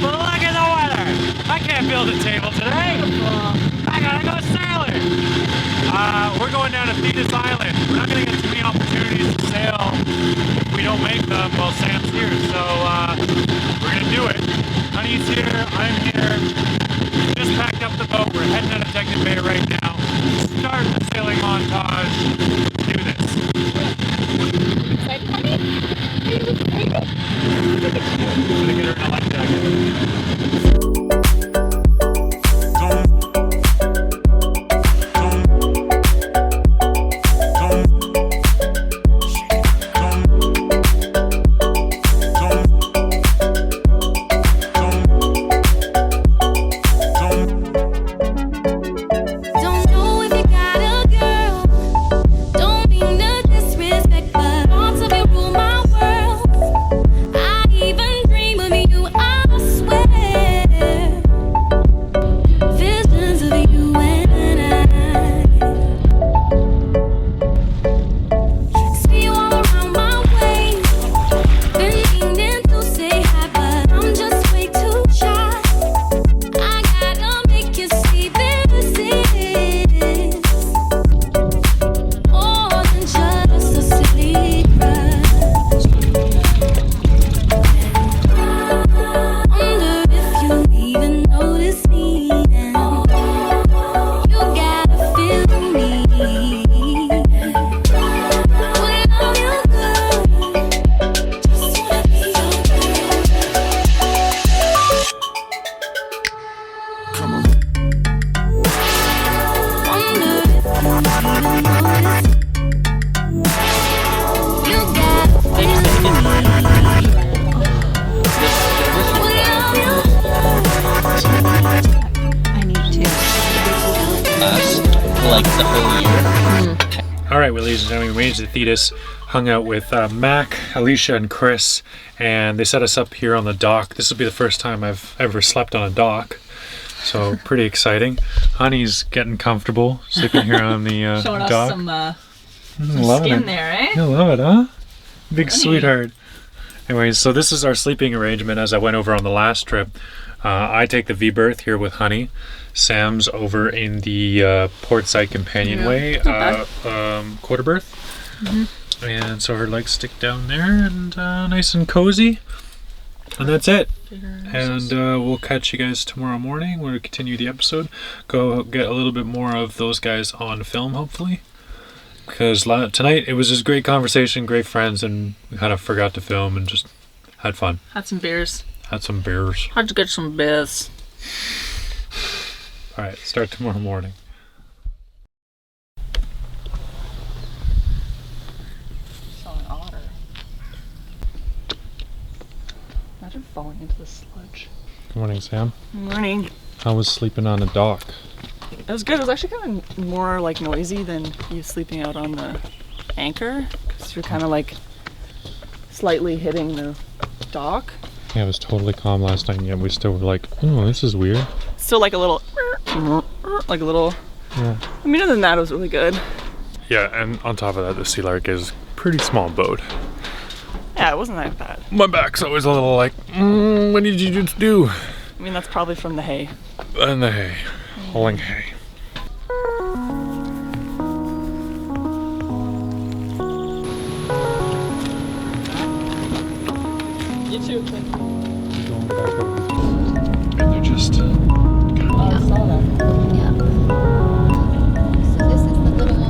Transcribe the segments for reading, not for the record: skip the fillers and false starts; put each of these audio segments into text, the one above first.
But look at the weather. I can't build a table today. I gotta go sailing. We're going down to Thetis Island. We're not gonna get too many opportunities to sail if we don't make them while Sam's here. So we're gonna do it. Honey's here, I'm here. We just packed up the boat. We're heading out of Deadcat Bay right now. Start the sailing montage. Do this. Excited, honey? Are you excited? I'm gonna get her in a life jacket. Alright, well, ladies and gentlemen, we made it to Thetis, hung out with Mac, Alicia, and Chris, and they set us up here on the dock. This will be the first time I've ever slept on a dock, so pretty exciting. Honey's getting comfortable, sleeping here on the Showing dock. us some skin there, eh? You love it, huh? Big sweetheart. Anyways, so this is our sleeping arrangement as I went over on the last trip. I take the V-berth here with Honey. Sam's over in the portside companionway quarter berth. And so her legs stick down there and nice and cozy. And that's it. And we'll catch you guys tomorrow morning. We'll continue the episode. Go get a little bit more of those guys on film, hopefully. Because tonight it was just great conversation, great friends, and we kind of forgot to film and just had fun. Had some beers. Had some beers. Had to get some beers. All right, start tomorrow morning. Saw an otter. Imagine falling into the sludge. Good morning, Sam. Good morning. How was sleeping on a dock? It was good. It was actually kind of more like noisy than you sleeping out on the anchor, because you're kind of like slightly hitting the dock. Yeah, it was totally calm last night, and yet we still were like, oh, this is weird. Still like a little, like a little. Yeah. I mean, other than that, it was really good. Yeah, and on top of that, the Sea Lark is a pretty small boat. Yeah, it wasn't that bad. My back's always a little like, what did you just do? I mean, that's probably from the hay. And the hay. Hauling hay. You too. And they're just... Oh, I saw that. Yeah. So this is the little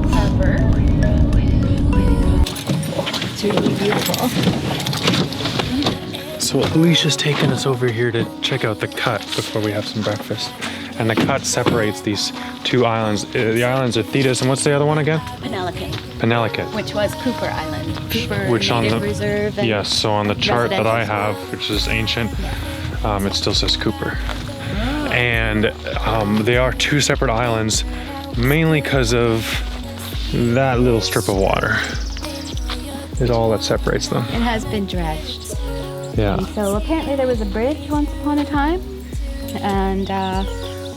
harbor. It's really beautiful. So Alicia's taking us over here to check out the cut before we have some breakfast. And the cut separates these two islands. The islands are Thetis, and what's the other one again? Penelican, Penelican. which was Cooper Island. Cooper Which on Native the Reserve. And yes, so on the chart that I residential. have, which is ancient, it still says Cooper. And they are two separate islands, mainly because of that little strip of water. Is all that separates them. It has been dredged. Yeah. And so apparently there was a bridge once upon a time, and a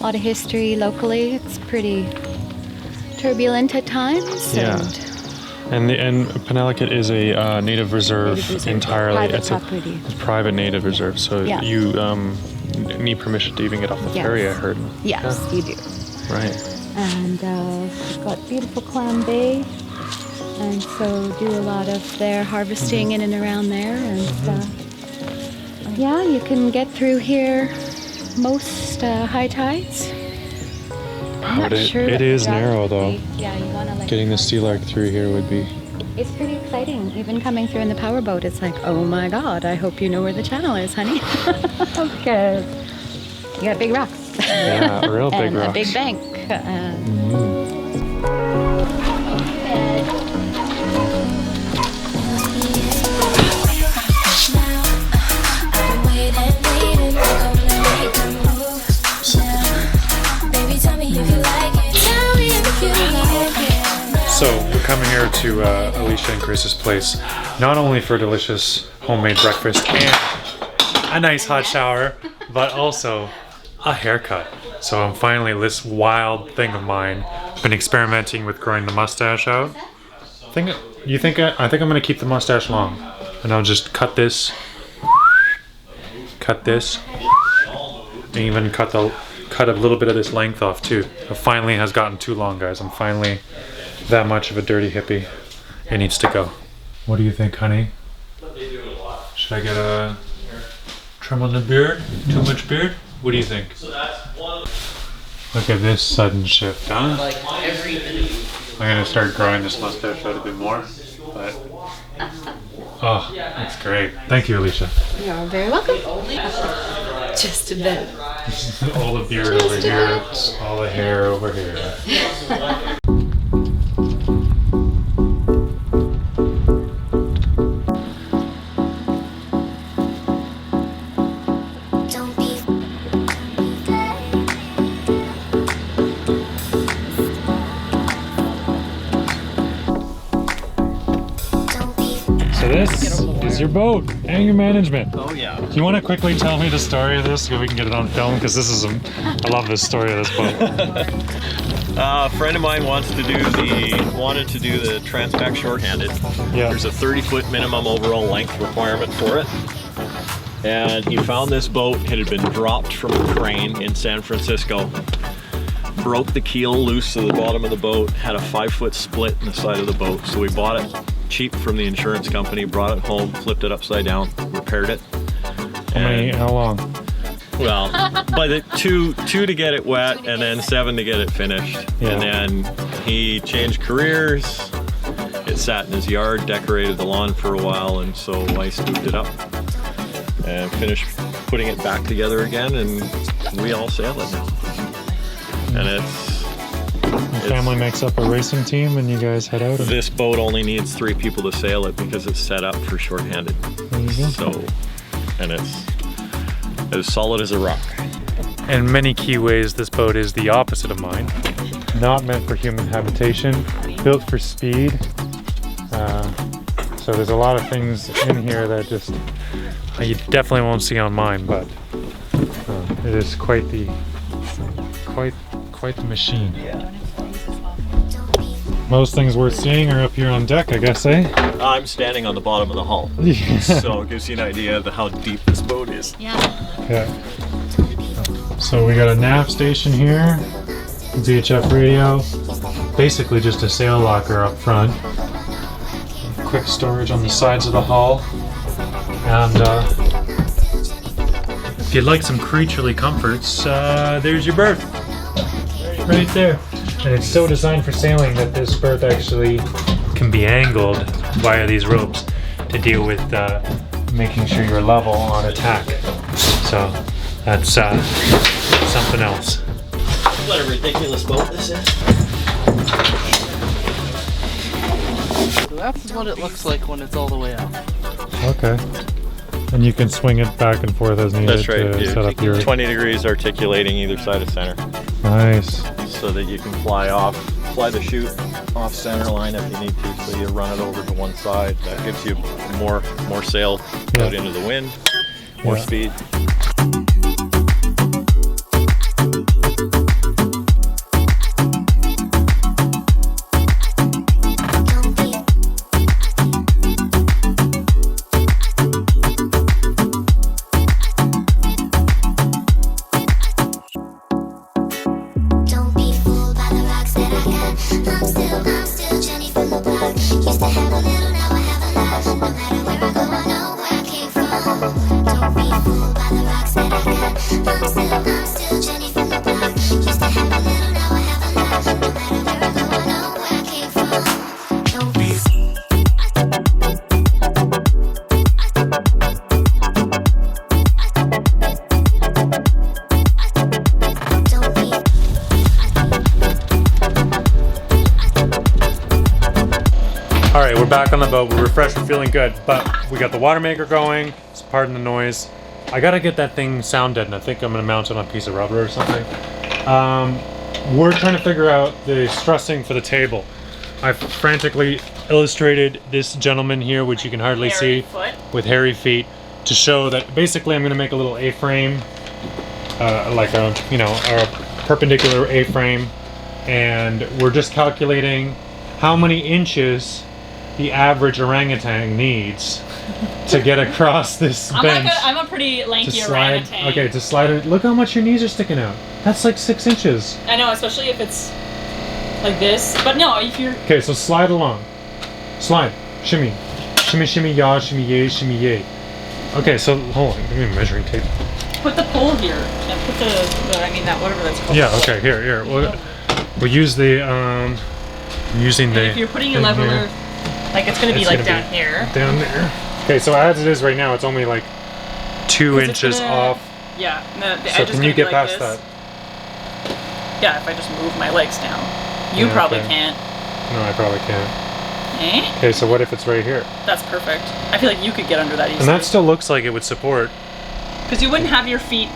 lot of history locally. It's pretty turbulent at times. Yeah. And And Penelakut is a native reserve entirely. Private It's property. a private native reserve, so Yeah. you need permission to even get off the ferry, I heard. Yes, you do. Right. And we've got beautiful Clam Bay, and so do a lot of their harvesting in and around there. And yeah, you can get through here most high tides. I'm not sure it what is the narrow drive though. would be. Yeah, you want to like. Getting the sea lark through here would be. It's pretty exciting. Even coming through in the powerboat, it's like, oh my God! I hope you know where the channel is, honey, because you got big rocks. Yeah, real big and rocks. a big bank. So we're coming here to Alicia and Chris's place, not only for delicious homemade breakfast and a nice hot shower, but also a haircut. So I'm finally, this wild thing of mine, been experimenting with growing the mustache out. I think I'm gonna keep the mustache long, and I'll just cut this, and even cut a little bit of this length off too. It finally has gotten too long, guys. I'm finally that much of a dirty hippie. It needs to go. What do you think, honey? Should I get a trim on the beard? Too much beard? What do you think? Look at this sudden shift, huh? I'm gonna start growing this mustache out a bit more, but oh, that's great. Thank you, Alicia. You're very welcome. Just a bit. All the beard over here, all the hair over here. So this is your boat and your management. Oh yeah. Do you want to quickly tell me the story of this so we can get it on film? Because this is, I love this story of this boat. A friend of mine wanted to do the Transpac shorthanded. Yeah. There's a 30-foot minimum overall length requirement for it. And he found this boat. It had been dropped from a crane in San Francisco. Broke the keel loose to the bottom of the boat. Had a 5-foot split in the side of the boat. So we bought it cheap from the insurance company, brought it home, flipped it upside down, repaired it. How long? Well, by the two to get it wet, and then 7 to get it finished. Yeah. And then he changed careers. It sat in his yard, decorated the lawn for a while, and so I scooped it up and finished putting it back together again, and we all sail it now. And Your family makes up a racing team and you guys head out? this boat only needs 3 people to sail it because it's set up for shorthanded. There you go. So, and it's as solid as a rock. In many key ways, this boat is the opposite of mine. Not meant for human habitation, built for speed. So there's a lot of things in here that just you definitely won't see on mine, but it is quite the machine. Most things worth seeing are up here on deck, I guess, eh? I'm standing on the bottom of the hull, so it gives you an idea of how deep this boat is. Yeah. Yeah. So we got a nav station here, VHF radio, basically just a sail locker up front. Quick storage on the sides of the hull, and if you'd like some creaturely comforts, there's your berth, right there. And it's so designed for sailing that this berth actually can be angled via these ropes to deal with making sure you're level on attack. So that's something else. What a ridiculous boat this is. So that's what it looks like when it's all the way up. Okay. And you can swing it back and forth as needed. That's right. To set up your 20 degrees articulating either side of center, nice. so that you can fly the chute off center line if you need to. So you run it over to one side. That gives you more sail out into the wind, more speed. Alright, we're back on the boat. We're refreshed, we're feeling good, but we got the water maker going. So pardon the noise. I gotta get that thing sound deadened. I think I'm gonna mount it on a piece of rubber or something. We're trying to figure out the stressing for the table. I've frantically illustrated this gentleman here, which you can hardly see, with hairy feet, to show that basically I'm gonna make a little A-frame, like a, you know, a perpendicular A-frame, and we're just calculating how many inches the average orangutan needs to get across this bench. I'm a pretty lanky slide, orangutan. okay, to slide it. Look how much your knees are sticking out. That's like 6 inches. I know, especially if it's like this. But no, if you're... Okay, so slide along. Slide. Shimmy. Shimmy, shimmy, yaw, shimmy, yay, shimmy, yay. Okay, so hold on. Give me a measuring tape. Put the pole here. And put the I mean, that whatever that's called. Yeah, okay, here. We'll use the, using and the... if you're putting your leveler, like it's gonna be like down here. Down there. Okay, so as it is right now, it's only like 2 inches off. Yeah, the So edge is can you gonna be get like past this. that? Yeah, if I just move my legs down. You Yeah, probably okay. can't. No, I probably can't. Eh? Okay, so what if it's right here? That's perfect. I feel like you could get under that easily. And that still looks like it would support. Because you wouldn't have your feet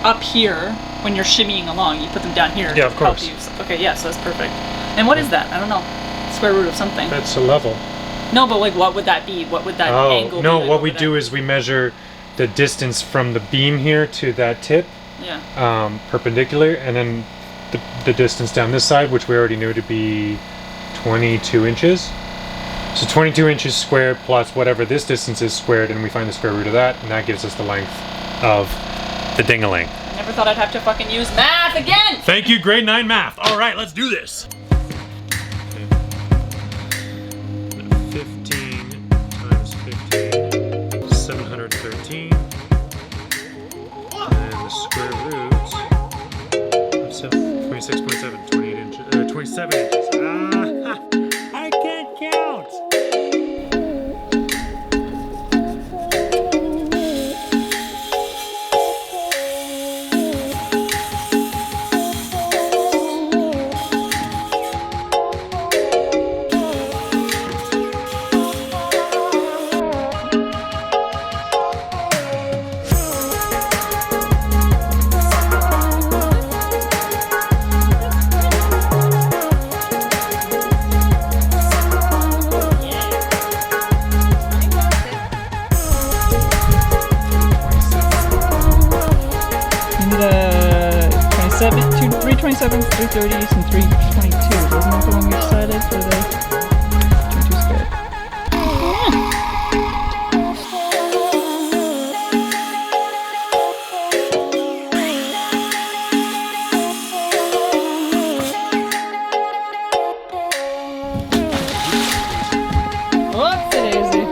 up here when you're shimmying along. You put them down here. Yeah, of to help course. you. Okay, yeah, so that's perfect. And what is that? I don't know. Square root of something. That's a level. No, but like, what would that be? What would that angle be? No, Like, what we would do that... is we measure the distance from the beam here to that tip, Yeah. perpendicular, and then the distance down this side, which we already knew to be 22 inches. So 22 inches squared plus whatever this distance is squared, and we find the square root of that, and that gives us the length of the ding-a-ling. I never thought I'd have to fucking use math again! Thank you, grade 9 math. All right, let's do this. 15 times 15, 713. And the square root of 26.7, 28 inches, 27 inches. Ah, I can't count. And 327, 330s, and 322. Wasn't that the one we decided for the 22 square? Whoopsie daisy.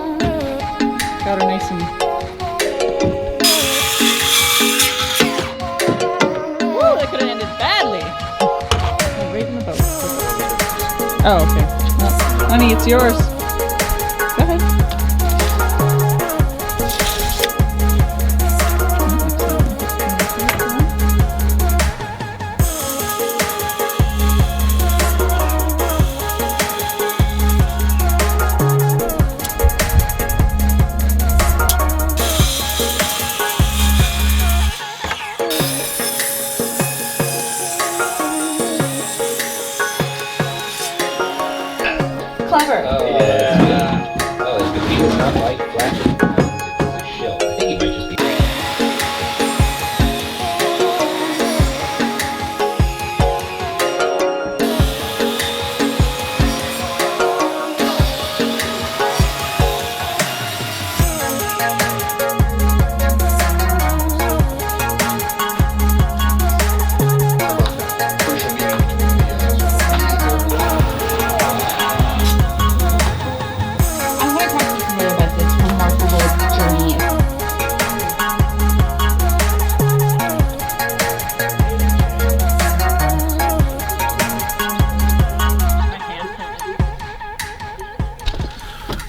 Got her nice and... Woo, that could have ended badly. Right in the boat. Oh, okay. Well, honey, it's yours. Go ahead. Clever.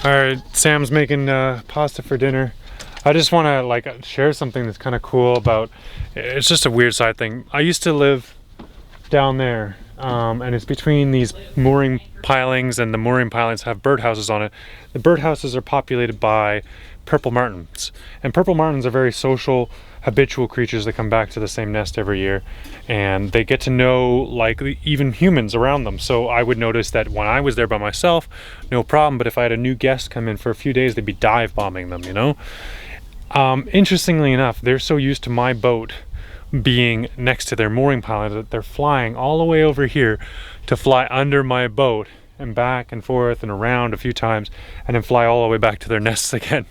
Alright, Sam's making pasta for dinner. I just want to like share something that's kind of cool about, it's just a weird side thing. I used to live down there, and it's between these mooring pilings, and the mooring pilings have birdhouses on it. The birdhouses are populated by purple martins, and purple martins are very social, habitual creatures that come back to the same nest every year, and they get to know like even humans around them. So I would notice that when I was there by myself, no problem, but if I had a new guest come in for a few days, they'd be dive bombing them, you know. Interestingly enough, they're so used to my boat being next to their mooring pile that they're flying all the way over here to fly under my boat and back and forth and around a few times, and then fly all the way back to their nests again.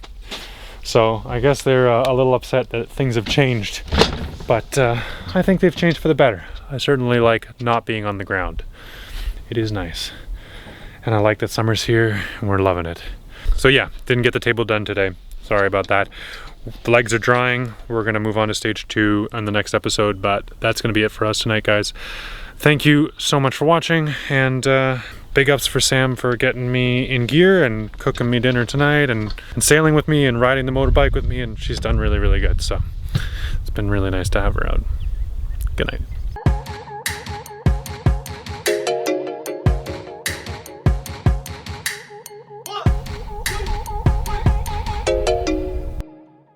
So I guess they're a little upset that things have changed, but I think they've changed for the better. I certainly like not being on the ground. It is nice, and I like that summer's here and we're loving it. So yeah, didn't get the table done today. Sorry about that. The legs are drying. We're gonna move on to stage 2 on the next episode, but that's gonna be it for us tonight, guys. Thank you so much for watching, and big ups for Sam for getting me in gear and cooking me dinner tonight, and sailing with me and riding the motorbike with me, and she's done really, really good. So it's been really nice to have her out. Good night.